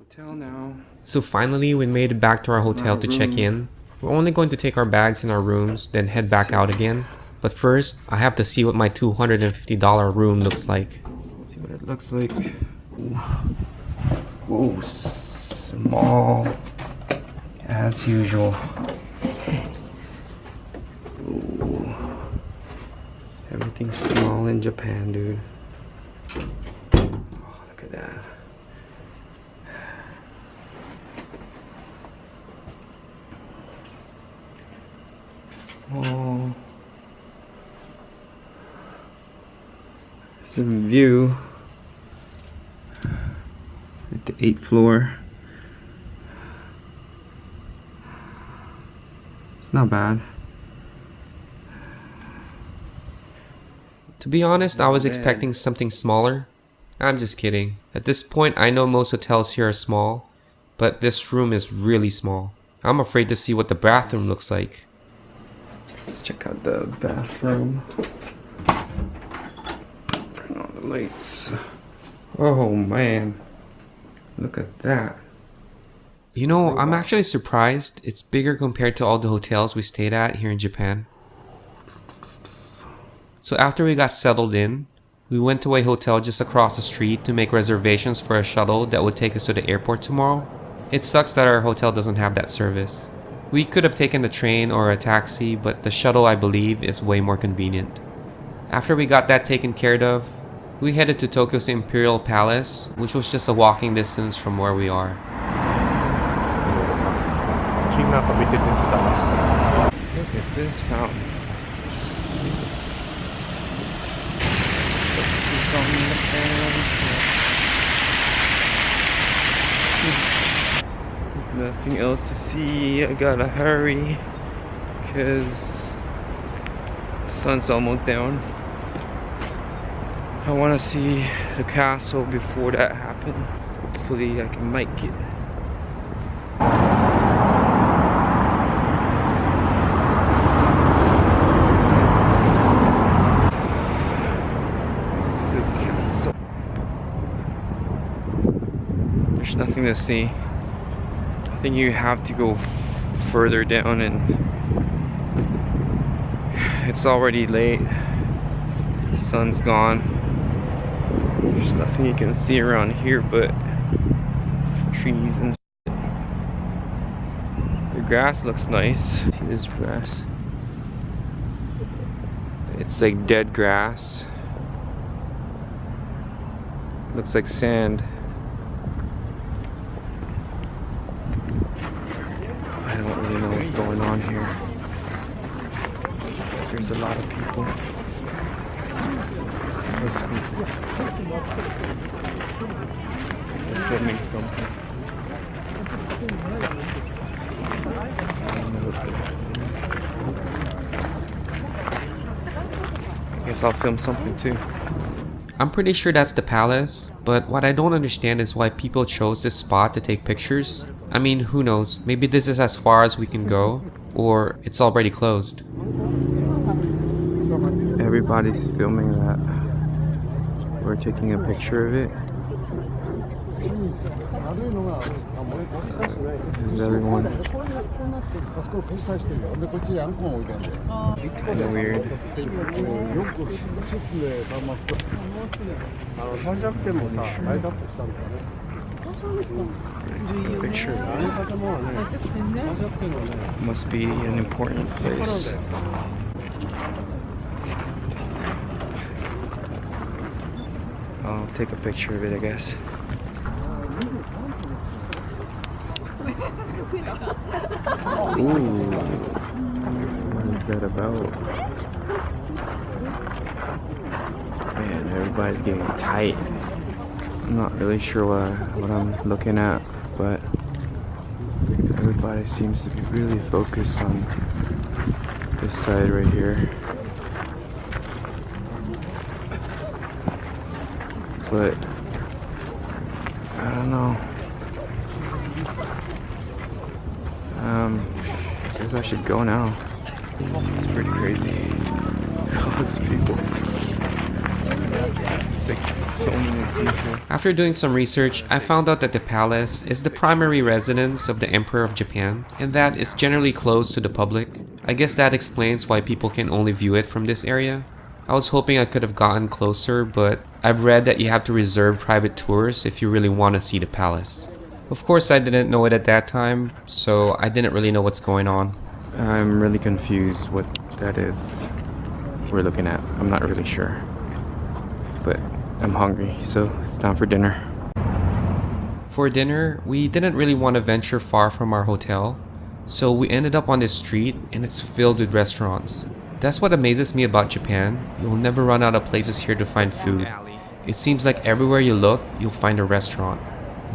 Hotel now. So finally, we made it back to our hotel to check in. We're only going to take our bags in our rooms, then head back out again. But first, I have to see what my $250 room looks like. See what it looks like. Whoa, small as usual. Ooh. Everything's small in Japan, dude. Oh, look at that. Small. There's a view at the 8th floor. It's not bad. To be honest, I was expecting something smaller. I'm just kidding. At this point, I know most hotels here are small, but this room is really small. I'm afraid to see what the bathroom looks like. Let's check out the bathroom. Turn on the lights. Oh man, look at that. You know, I'm actually surprised. It's bigger compared to all the hotels we stayed at here in Japan. So after we got settled in, we went to a hotel just across the street to make reservations for a shuttle that would take us to the airport tomorrow. It sucks that our hotel doesn't have that service. We could have taken the train or a taxi, but the shuttle, I believe, is way more convenient. After we got that taken care of, we headed to Tokyo's Imperial Palace, which was just a walking distance from where we are. Look at this fountain. There's nothing else to see. I gotta hurry because the sun's almost down. I want to see the castle before that happens. Hopefully I can make it. There's nothing to see. I think you have to go further down, and it's already late. The sun's gone. There's nothing you can see around here but trees and shit. The grass looks nice. See this grass? It's like dead grass. Looks like sand. I don't really know what's going on here. There's a lot of people. They're filming something. I guess I'll film something too. I'm pretty sure that's the palace, but what I don't understand is why people chose this spot to take pictures. I mean, who knows, maybe this is as far as we can go, or it's already closed. Everybody's filming that. We're taking a picture of it. This is everyone. It's kind of weird. Picture. Must be an important place. I'll take a picture of it, I guess. Ooh, what is that about? Man, everybody's getting tight. I'm not really sure what I'm looking at, but everybody seems to be really focused on this side right here. But I don't know. I guess I should go now. It's pretty crazy. All these people. It's like so many people. After doing some research, I found out that the palace is the primary residence of the Emperor of Japan and that it's generally closed to the public. I guess that explains why people can only view it from this area. I was hoping I could have gotten closer, but I've read that you have to reserve private tours if you really want to see the palace. Of course, I didn't know it at that time, so I didn't really know what's going on. I'm really confused what that is we're looking at. I'm not really sure. But I'm hungry, so it's time for dinner. For dinner, we didn't really want to venture far from our hotel, so we ended up on this street and it's filled with restaurants. That's what amazes me about Japan. You'll never run out of places here to find food. It seems like everywhere you look, you'll find a restaurant.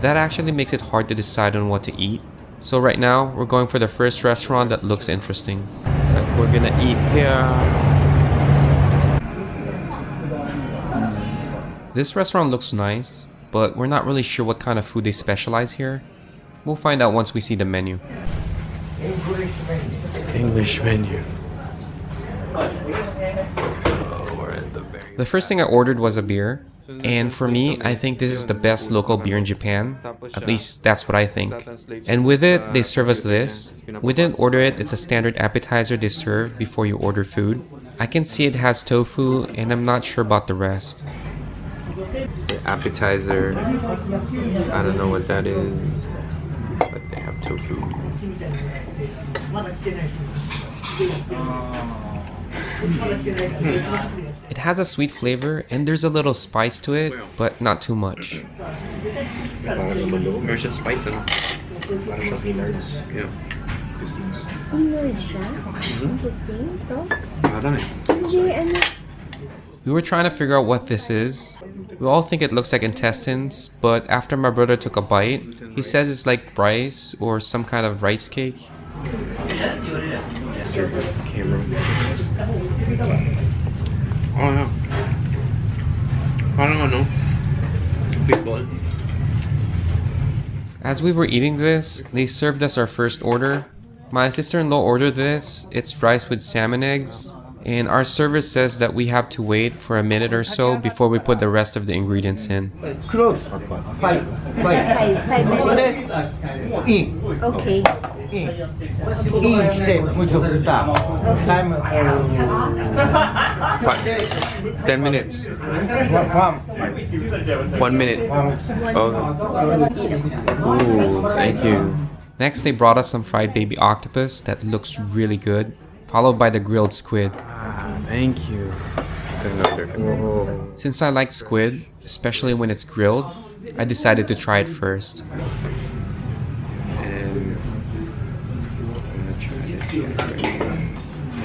That actually makes it hard to decide on what to eat. So right now, we're going for the first restaurant that looks interesting. So we're gonna eat here. This restaurant looks nice, but we're not really sure what kind of food they specialize here. We'll find out once we see the menu. English menu. The first thing I ordered was a beer, and for me, I think this is the best local beer in Japan. At least that's what I think. And with it, they serve us this. We didn't order it, it's a standard appetizer they serve before you order food. I can see it has tofu, and I'm not sure about the rest. It's the appetizer. I don't know what that is, but they have tofu. It has a sweet flavor and there's a little spice to it, but not too much. There's just spice in it. Yeah. We were trying to figure out what this is. We all think it looks like intestines, but after my brother took a bite, he says it's like rice or some kind of rice cake. Serve the camera. Oh no. I don't know. Big bowl. As we were eating this, they served us our first order. My sister-in-law ordered this. It's rice with salmon eggs. And our server says that we have to wait for a minute or so before we put the rest of the ingredients in. Close. 5 minutes. Okay. Inしてもうちょっとタイム 10 minutes. 1 minute. Oh. Ooh, thank you. Next, they brought us some fried baby octopus that looks really good, followed by the grilled squid. Thank you. Whoa. Since I like squid, especially when it's grilled, I decided to try it first. And I'm gonna try this here. I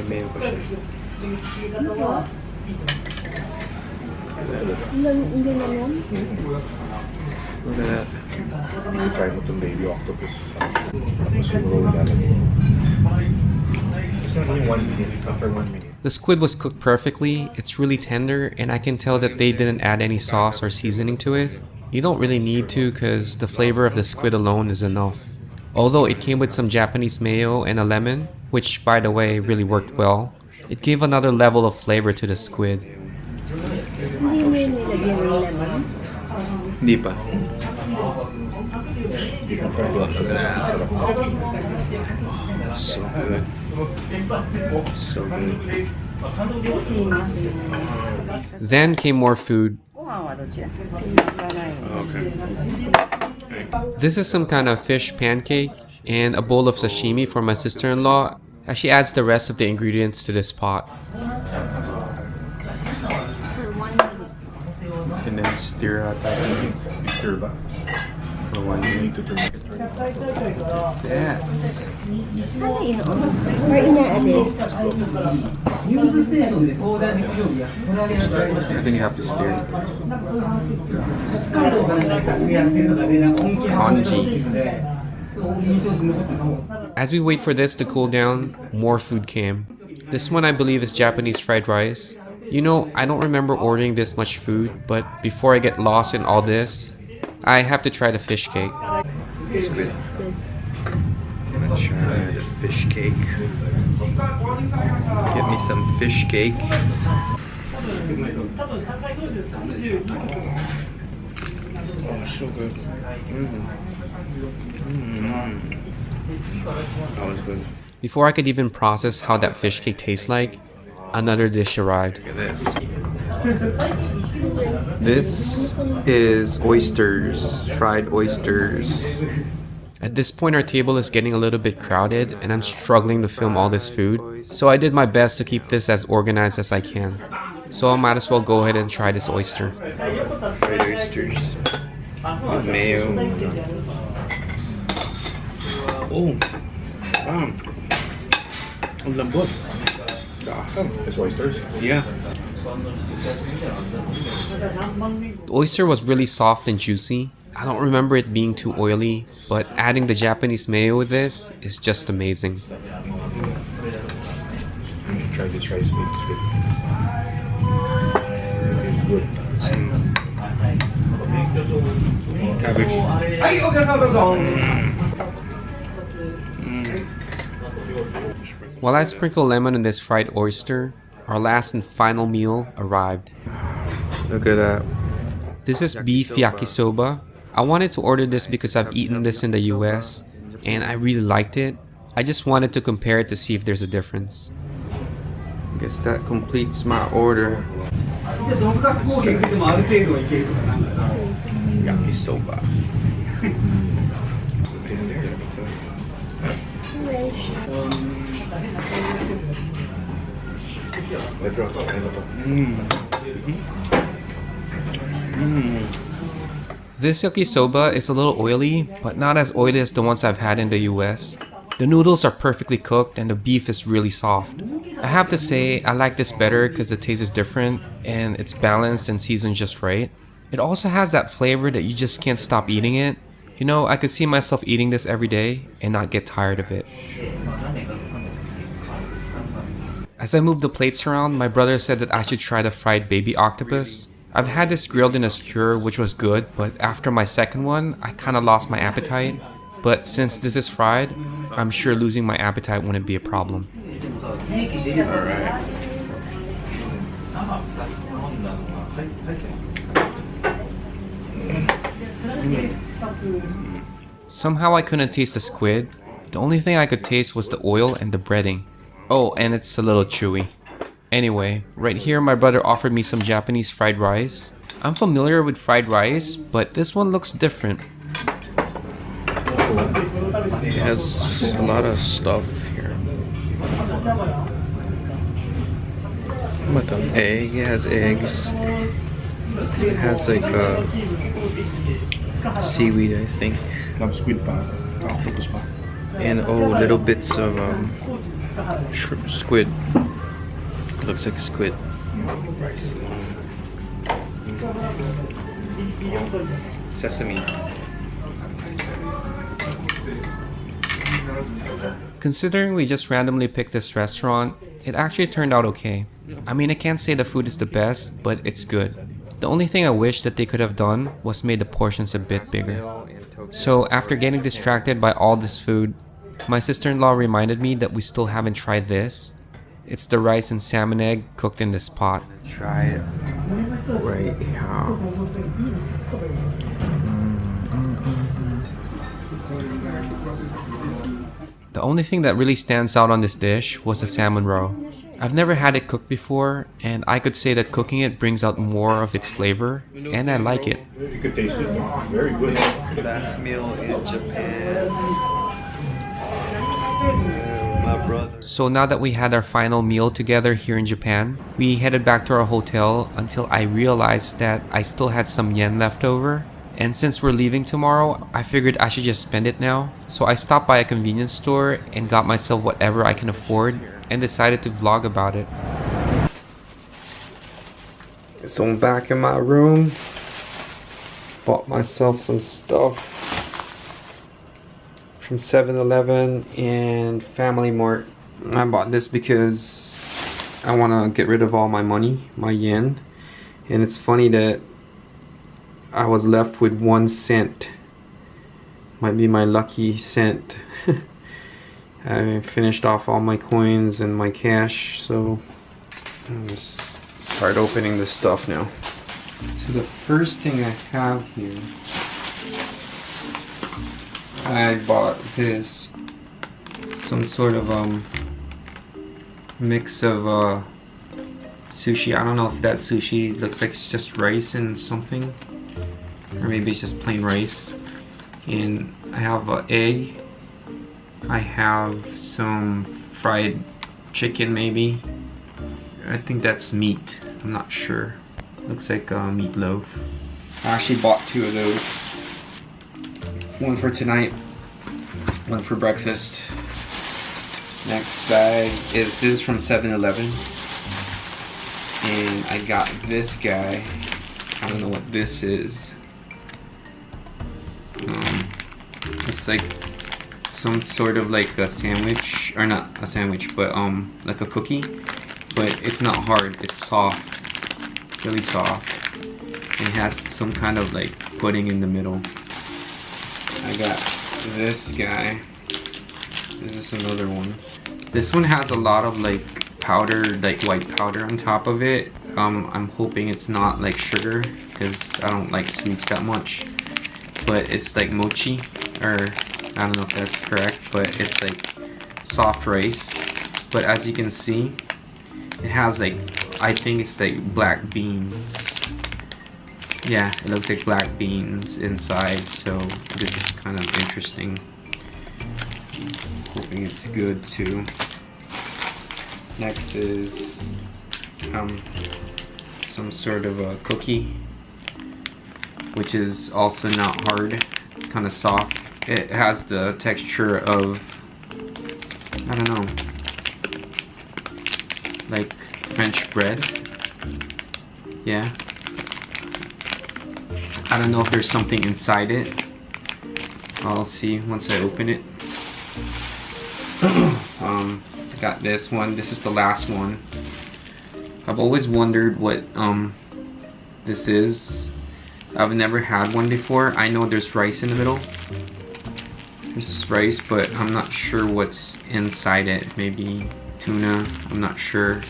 may have a Look at that. Try mo itong baby octopus. Tapos yung roll natin. It's gonna be 1 minute. After 1 minute. The squid was cooked perfectly, it's really tender, and I can tell that they didn't add any sauce or seasoning to it. You don't really need to because the flavor of the squid alone is enough. Although it came with some Japanese mayo and a lemon, which by the way really worked well, it gave another level of flavor to the squid. Hindi pa. So good. So good. Then came more food. Okay. This is some kind of fish pancake and a bowl of sashimi for my sister-in-law as she adds the rest of the ingredients to this pot. And then stir out that. Stir ba? For 1 minute to turn it. Yeah. Ano inoon? Or inaalis? I think you have to stir. Kanji. As we wait for this to cool down, more food came. This one I believe is Japanese fried rice. You know, I don't remember ordering this much food, but before I get lost in all this, I have to try the fish cake. Squid. I'm gonna try the fish cake. Get me some fish cake. Oh, so good. That was good. Before I could even process how that fish cake tastes like, another dish arrived. Look at this. This is oysters, fried oysters. At this point, our table is getting a little bit crowded and I'm struggling to film all this food. So I did my best to keep this as organized as I can. So I might as well go ahead and try this oyster. Fried oysters with mayo. Oh, ang lambot. It's oysters. Yeah. The oyster was really soft and juicy. I don't remember it being too oily, but adding the Japanese mayo with this is just amazing. You should try this rice cake. It's good. Cabbage. While I sprinkle lemon on this fried oyster, our last and final meal arrived. Look at that. This is beef yakisoba. I wanted to order this because I've eaten this in the US and I really liked it. I just wanted to compare it to see if there's a difference. I guess that completes my order. Yakisoba. This yakisoba is a little oily, but not as oily as the ones I've had in the US. The noodles are perfectly cooked and the beef is really soft. I have to say, I like this better because the taste is different and it's balanced and seasoned just right. It also has that flavor that you just can't stop eating it. You know, I could see myself eating this every day and not get tired of it. As I moved the plates around, my brother said that I should try the fried baby octopus. I've had this grilled in a skewer, which was good, but after my second one, I kind of lost my appetite. But since this is fried, I'm sure losing my appetite wouldn't be a problem. Somehow I couldn't taste the squid. The only thing I could taste was the oil and the breading. Oh, and it's a little chewy. Anyway, right here my brother offered me some Japanese fried rice. I'm familiar with fried rice, but this one looks different. It has a lot of stuff here. What the egg? It has eggs. It has like seaweed, I think. Squid pa. Octopus pa. And oh, little bits of squid. Looks like squid. Rice. Sesame. Considering we just randomly picked this restaurant, it actually turned out okay. I mean, I can't say the food is the best, but it's good. The only thing I wish that they could have done was made the portions a bit bigger. So after getting distracted by all this food, my sister-in-law reminded me that we still haven't tried this. It's the rice and salmon egg cooked in this pot. Try it right here. The only thing that really stands out on this dish was the salmon roe. I've never had it cooked before, and I could say that cooking it brings out more of its flavor, and I like it. You could taste it. Very good. Last meal in Japan. My brother. So now that we had our final meal together here in Japan, we headed back to our hotel until I realized that I still had some yen left over. And since we're leaving tomorrow, I figured I should just spend it now. So I stopped by a convenience store and got myself whatever I can afford and decided to vlog about it. So I'm back in my room. Bought myself some stuff from 7-Eleven and Family Mart. I bought this because I want to get rid of all my money, my yen. And it's funny that I was left with 1 cent. Might be my lucky cent. I finished off all my coins and my cash, so I'll just start opening this stuff now. So the first thing I have here, I bought this, some sort of mix of sushi. I don't know if that's sushi. It looks like it's just rice and something, or maybe it's just plain rice. And I have an egg. I have some fried chicken, maybe. I think that's meat. I'm not sure. Looks like meatloaf. I actually bought 2 of those. One for tonight, one for breakfast. Next bag is, this is from 7-Eleven. And I got this guy. I don't know what this is. It's like some sort of like a sandwich, or not a sandwich, but like a cookie. But it's not hard, it's soft. Really soft. And it has some kind of like pudding in the middle. I got this guy. This is another one. This one has a lot of like powder, like white powder on top of it. I'm hoping it's not like sugar, because I don't like sweets that much. But it's like mochi, or I don't know if that's correct, but it's like soft rice. But as you can see, it has like, I think it's like black beans. Yeah, it looks like black beans inside, so this is kind of interesting. Hoping it's good too. Next is some sort of a cookie, which is also not hard. It's kind of soft. It has the texture of, I don't know, like French bread. Yeah. I don't know if there's something inside it. I'll see once I open it. Got this one. This is the last one. I've always wondered what this is. I've never had one before. I know there's rice in the middle. There's rice, but I'm not sure what's inside it. Maybe tuna. I'm not sure.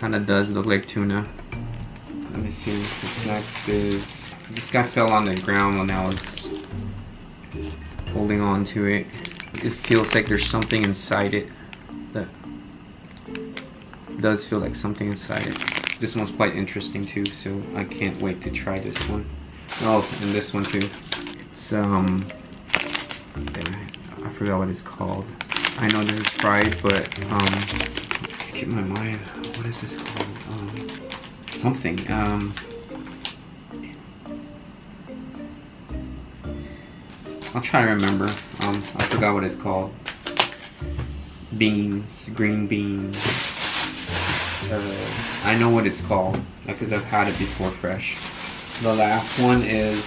Kinda does look like tuna. Let me see. What's next is, this guy fell on the ground when I was holding on to it. It feels like there's something inside it. That does feel like something inside it. This one's quite interesting too, so I can't wait to try this one. Oh, and this one too. It's I forgot what it's called. I know this is fried, but skip my mind. What is this called? Something. I'll try to remember. I forgot what it's called. Beans, green beans. I know what it's called because I've had it before fresh. The last one is,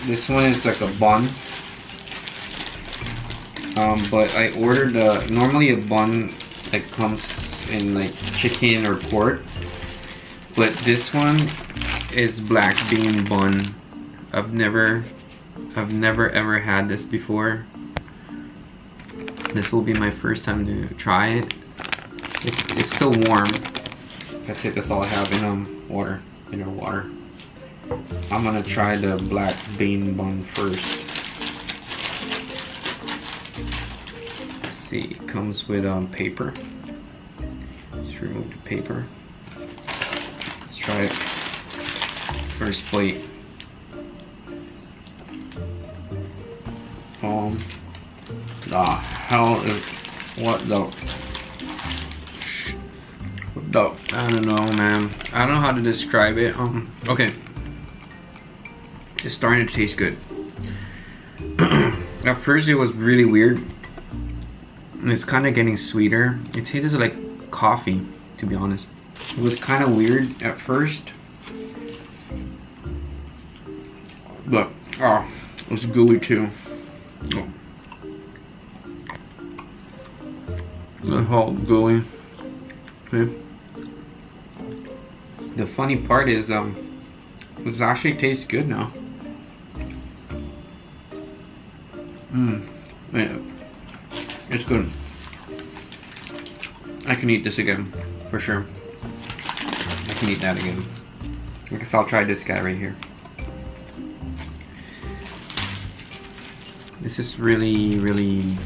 this one is like a bun. But I ordered normally a bun that comes in like chicken or pork. But this one is black bean bun. I've never ever had this before. This will be my first time to try it. It's still warm. That's it. That's all I have in water. In water. I'm gonna try the black bean bun first. Let's see. It comes with paper. Just remove the paper. Let's try it. First plate. The hell is, what the, I don't know, man. I don't know how to describe it. Okay. It's starting to taste good. At first it was really weird. It's kind of getting sweeter. It tastes like coffee, to be honest. It was kind of weird at first. But, it's gooey too. Oh. The whole gooey. Okay. The funny part is, it actually tastes good now. Yeah. It's good. I can eat this again, for sure. I can eat that again. I guess I'll try this guy right here. This is really, really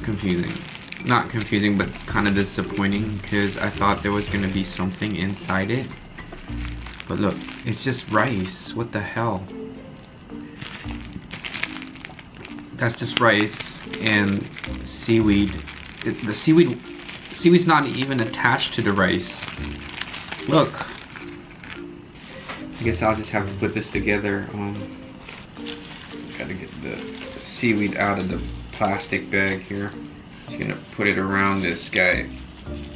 confusing. Not confusing, but kind of disappointing because I thought there was gonna be something inside it. But look, it's just rice. What the hell? That's just rice and seaweed. The seaweed's not even attached to the rice. Look. I guess I'll just have to put this together. Gotta get the seaweed out of the plastic bag here. Just gonna put it around this guy,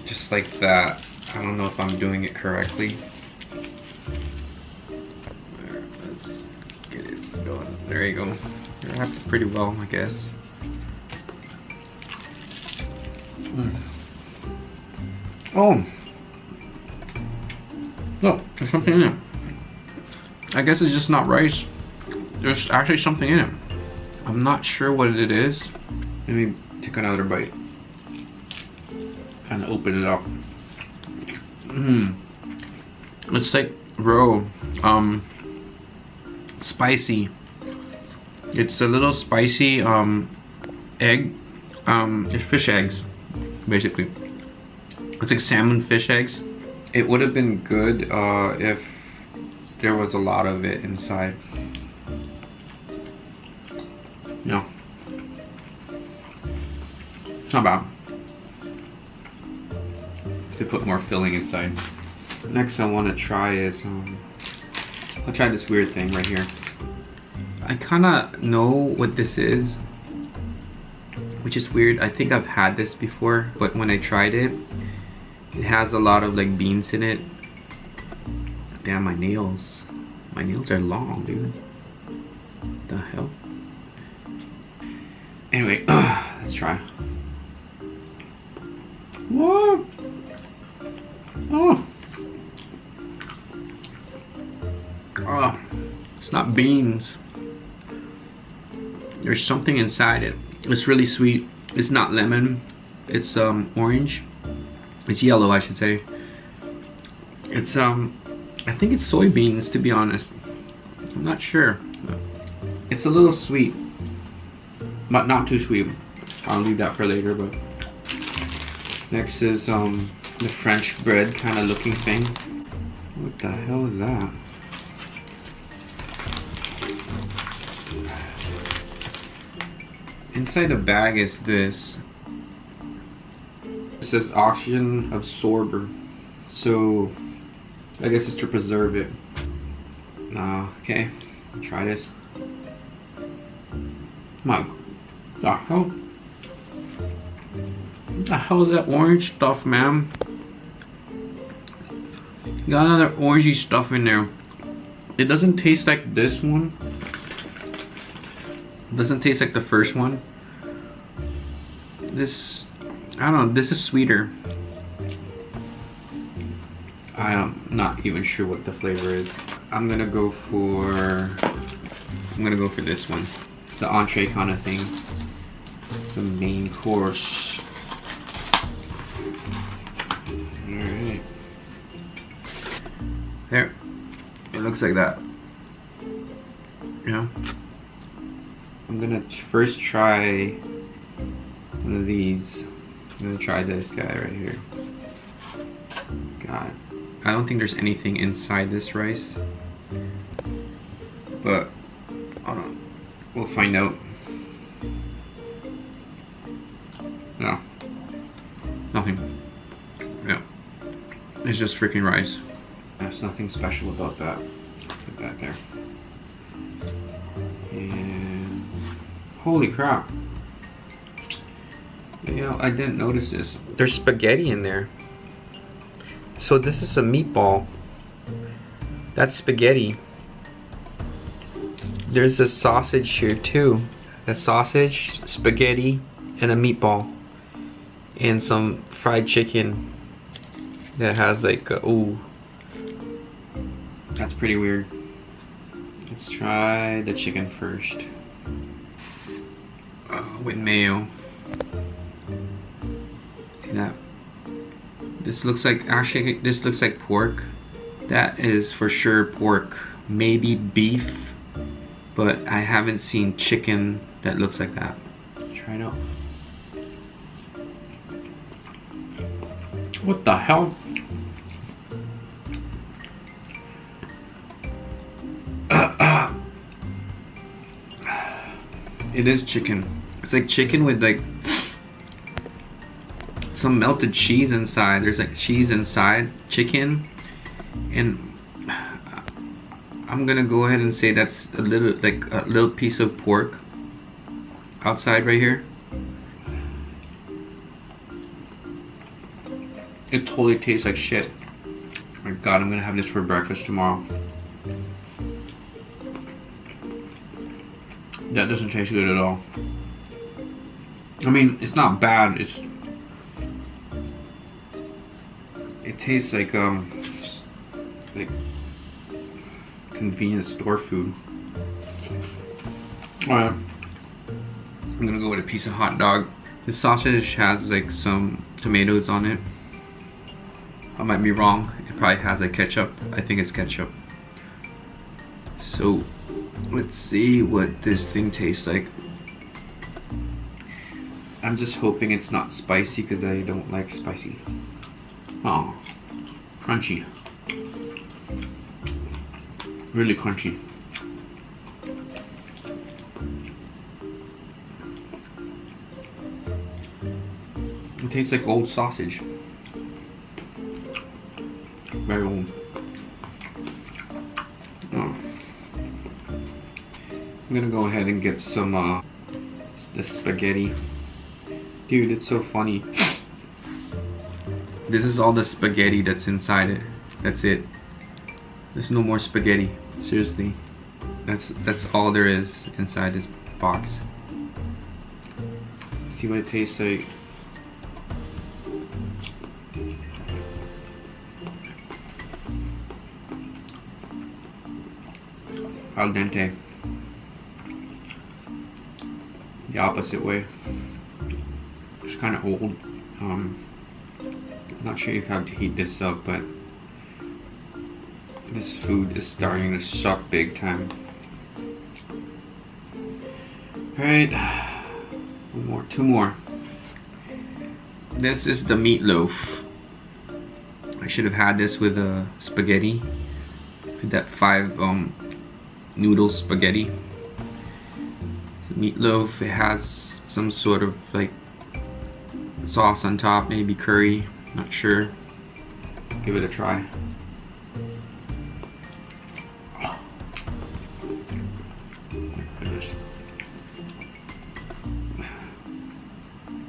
just like that. I don't know if I'm doing it correctly. There, let's get it going. There you go. It wrapped pretty well, I guess. Oh! Look, there's something in it. I guess it's just not rice. There's actually something in it. I'm not sure what it is. Let me take another bite. And open it up. It's like raw, spicy. It's a little spicy egg. It's fish eggs, basically. It's like salmon fish eggs. It would have been good if there was a lot of it inside. No. It's not bad. Could put more filling inside. Next I want to try is, I'll try this weird thing right here. I kind of know what this is, which is weird. I think I've had this before, but when I tried it, it has a lot of like beans in it. Damn, my nails. My nails are long, dude. What the hell? Anyway, let's try. What? Oh. Oh. It's not beans. There's something inside it. It's really sweet. It's not lemon. It's orange. It's yellow, I should say. It's I think it's soybeans, to be honest. I'm not sure. It's a little sweet, but not too sweet. I'll leave that for later. But next is the French bread kind of looking thing. What the hell is that? Inside the bag is this. It says oxygen absorber. So I guess it's to preserve it. Okay, try this. What the hell? What the hell is that orange stuff, man? Got another orangey stuff in there. It doesn't taste like this one. It doesn't taste like the first one. This, I don't know, this is sweeter. I'm not even sure what the flavor is. I'm gonna go for this one. It's the entree kind of thing. It's the main course. Alright. There. It looks like that. Yeah. I'm gonna first try one of these. I'm gonna try this guy right here. God. I don't think there's anything inside this rice. But, hold on. We'll find out. No. Nothing. No. It's just freaking rice. There's nothing special about that. Put that there. And holy crap. You know, I didn't notice this. There's spaghetti in there. So this is a meatball. That's spaghetti. There's a sausage here too. A sausage, spaghetti, and a meatball. And some fried chicken that has like a, ooh. That's pretty weird. Let's try the chicken first. With mayo. See that? This looks like, actually, this looks like pork. That is for sure pork. Maybe beef, but I haven't seen chicken that looks like that. Let's try it out. What the hell? It is chicken. It's like chicken with like some melted cheese inside. There's like cheese inside chicken, and I'm gonna go ahead and say that's a little piece of pork outside right here. It totally tastes like shit. Oh my god, I'm gonna have this for breakfast tomorrow. That doesn't taste good at all. I mean, it's not bad. It tastes like convenience store food. Alright, I'm gonna go with a piece of hot dog. The sausage has like some tomatoes on it. I might be wrong. It probably has like ketchup. I think it's ketchup. So let's see what this thing tastes like. I'm just hoping it's not spicy because I don't like spicy. Oh, crunchy. Really crunchy. It tastes like old sausage. Very old. Oh. I'm gonna go ahead and get some the spaghetti. Dude, it's so funny. This is all the spaghetti that's inside it. That's it. There's no more spaghetti. Seriously. That's all there is inside this box. See what it tastes like. Al dente. The opposite way. It's kind of old. I'm not sure if I have to heat this up, but this food is starting to suck big time. Alright, one more, two more. This is the meatloaf. I should have had this with spaghetti. With that 5 noodle spaghetti. It's a meatloaf. It has some sort of like sauce on top, maybe curry. Not sure. Give it a try. Oh my goodness.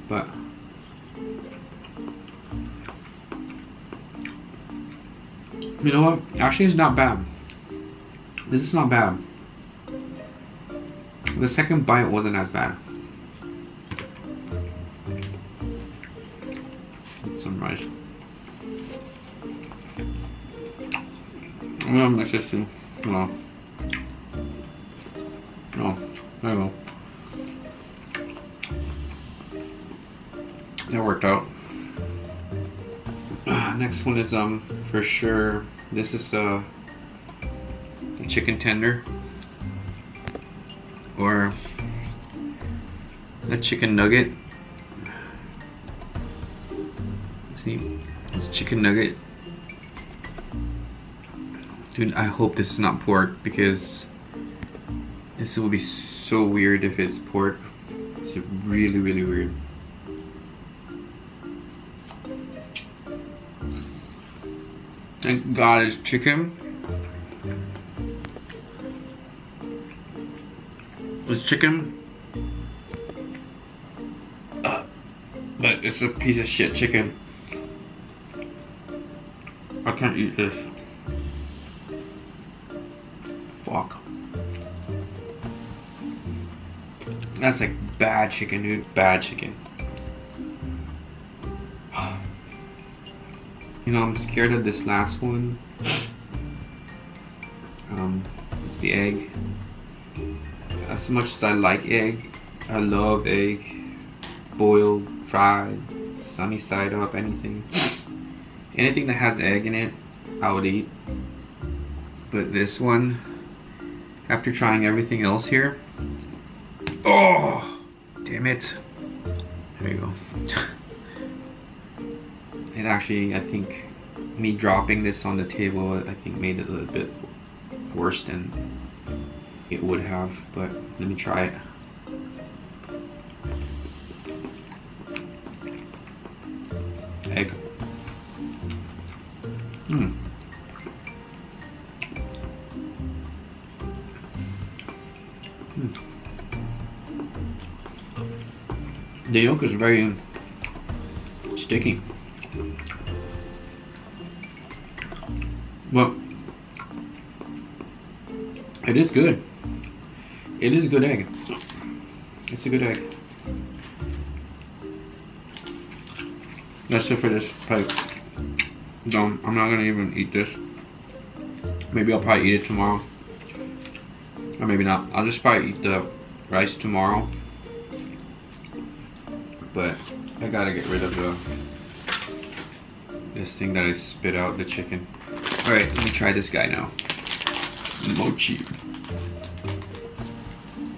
But you know what? Actually, it's not bad. This is not bad. The second bite wasn't as bad. Some rice. My sister. No. No. There you go. That worked out. Next one is for sure. This is the chicken tender, or the chicken nugget. See, it's chicken nugget. Dude, I hope this is not pork, because this will be so weird if it's pork. It's really, really weird. Thank God it's chicken. It's chicken. But it's a piece of shit chicken. I can't eat this. Fuck. That's like bad chicken, dude. Bad chicken. You know, I'm scared of this last one. It's the egg. As much as I like egg, I love egg. Boiled, fried, sunny side up, anything. Anything that has egg in it, I would eat. But this one, after trying everything else here, oh, damn it. There you go. It actually, I think, me dropping this on the table, I think made it a little bit worse than it would have. But let me try it. Egg. The yolk is very sticky, but it is good. It is a good egg. It's a good egg. That's it for this plate. No, I'm not gonna even eat this. Maybe I'll probably eat it tomorrow. Or maybe not. I'll just probably eat the rice tomorrow. But I gotta get rid of this thing that I spit out, the chicken. Alright, let me try this guy now. Mochi.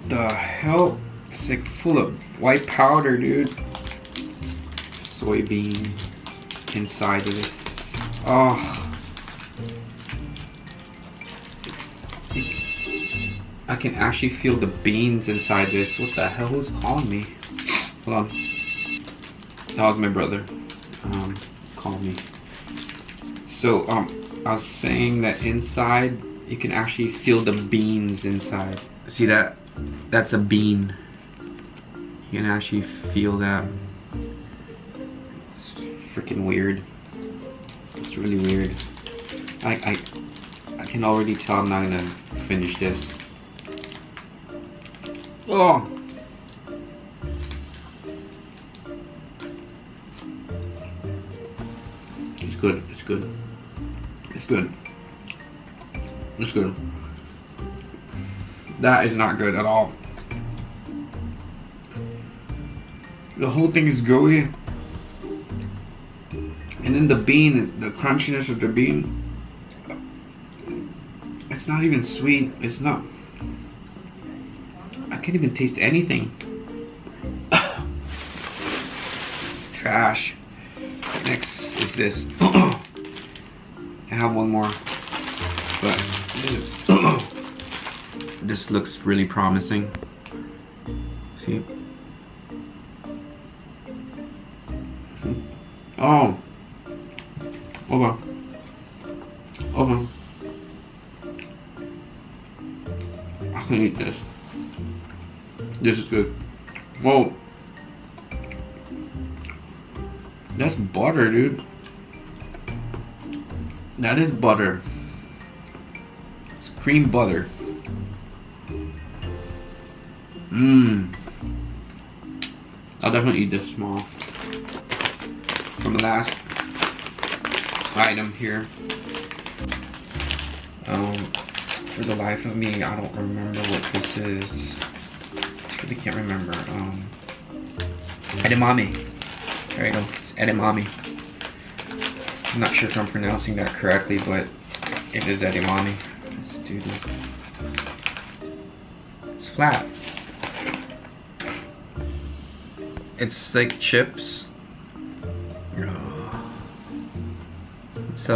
The hell? It's like full of white powder, dude. Soybean inside of this. Oh. I can actually feel the beans inside this. What the hell is calling me? Hold on. That was my brother. Calling me. So, I was saying that inside, you can actually feel the beans inside. See that? That's a bean. You can actually feel that. It's freaking weird. It's really weird. I can already tell I'm not gonna finish this. Oh! It's good, it's good. It's good. It's good. That is not good at all. The whole thing is gooey. And then the bean, the crunchiness of the bean, it's not even sweet. It's not. I can't even taste anything. Trash. Next is this. I have one more, but this looks really promising. See? Oh. Okay. Okay. I can eat this. This is good. Whoa. That's butter, dude. That is butter. It's cream butter. Mmm. I'll definitely eat this small. From the last item here. For the life of me, I don't remember what this is. I really can't remember. Edamame. There you go. It's edamame. I'm not sure if I'm pronouncing that correctly, but it is edamame. Let's do this. It's flat. It's like chips. It's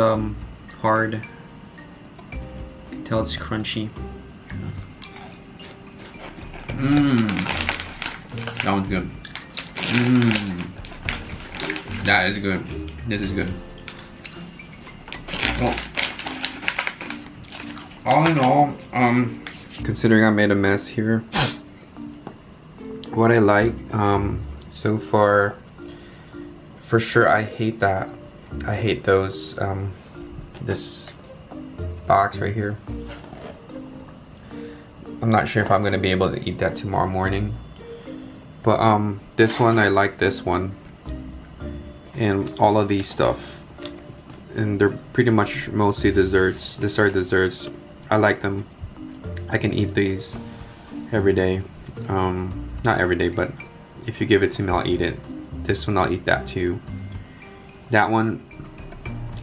hard. You can tell it's crunchy. Mmm. That one's good. Mmm. That is good. This is good. Well, all in all, considering I made a mess here, what I like, so far, for sure, I hate that. I hate those, this box right here. I'm not sure if I'm gonna be able to eat that tomorrow morning. But this one, I like this one. And all of these stuff. And they're pretty much mostly desserts. These are desserts. I like them. I can eat these every day. Not every day, but if you give it to me, I'll eat it. This one, I'll eat that too. That one,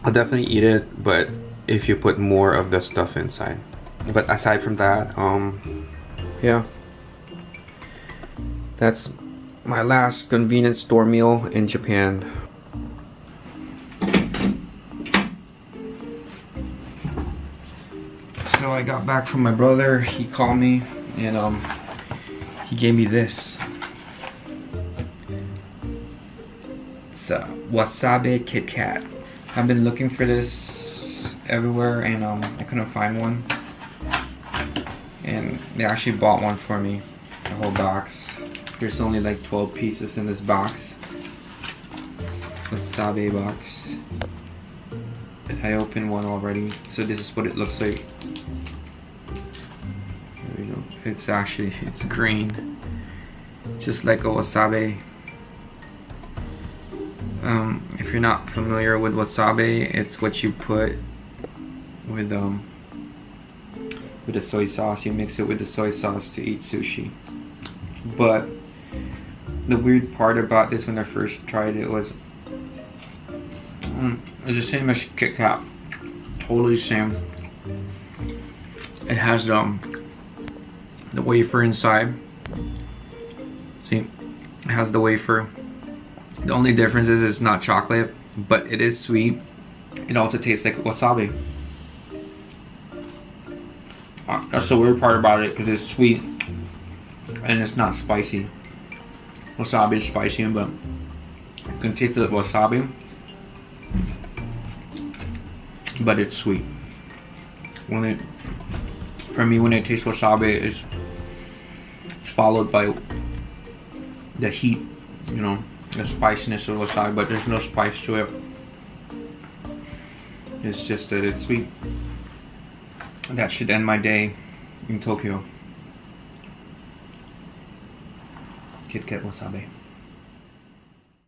I'll definitely eat it, but if you put more of the stuff inside. But aside from that, yeah, that's my last convenience store meal in Japan. So I got back from my brother. He called me and he gave me this. It's a wasabi Kit Kat. I've been looking for this everywhere and I couldn't find one. And they actually bought one for me, a whole box. There's only like 12 pieces in this box. Wasabi box. I opened one already, so this is what it looks like. There we go. It's green, just like a wasabi. If you're not familiar with wasabi, it's what you put with the soy sauce. You mix it with the soy sauce to eat sushi. But the weird part about this when I first tried it was it's the same as Kit Kat, totally same. It has the wafer inside. See, it has the wafer. The only difference is it's not chocolate, but it is sweet. It also tastes like wasabi. That's the weird part about it, because it's sweet and it's not spicy. Wasabi is spicy, but you can taste the wasabi, but it's sweet. For me, when I taste wasabi, it's followed by the heat, you know, the spiciness of wasabi, but there's no spice to it. It's just that it's sweet. That should end my day in Tokyo. Kit Kat wasabi.